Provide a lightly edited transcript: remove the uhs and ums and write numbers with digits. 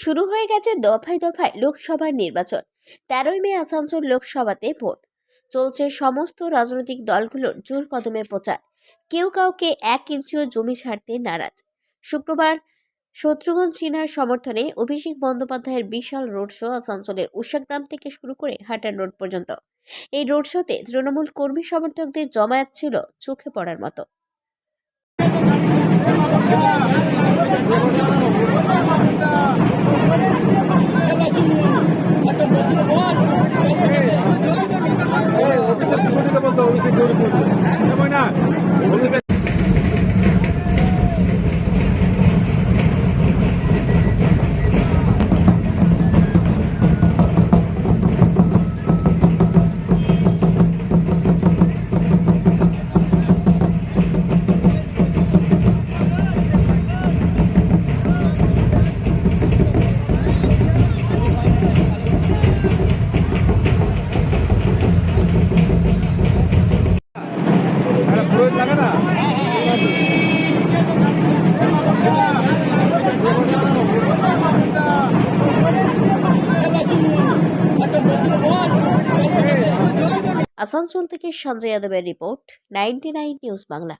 শুরু হয়ে গেছে দফায় দফায় লোকসভার নির্বাচন। 13ই মে আসানসোল লোকসভাতে ভোট চলছে। সমস্ত রাজনৈতিক দলগুলোর জোর কদমে প্রচার। কেউ কাউকে 1 ইঞ্চিও জমি ছাড়তে নারাজ। শুক্রবার শত্রুঘ্ন সিনহার সমর্থনে অভিষেক বন্দ্যোপাধ্যায়ের বিশাল রোড শো আসানসোলের উষাগ্রাম থেকে শুরু করে হাটান রোড পর্যন্ত। এই রোড শোতে তৃণমূল কর্মী সমর্থকদের জমায়েত ছিল চোখে পড়ার মতো। আসানসোল থেকে সঞ্জয় যাদবের রিপোর্ট, 99 নিউজ বাংলা।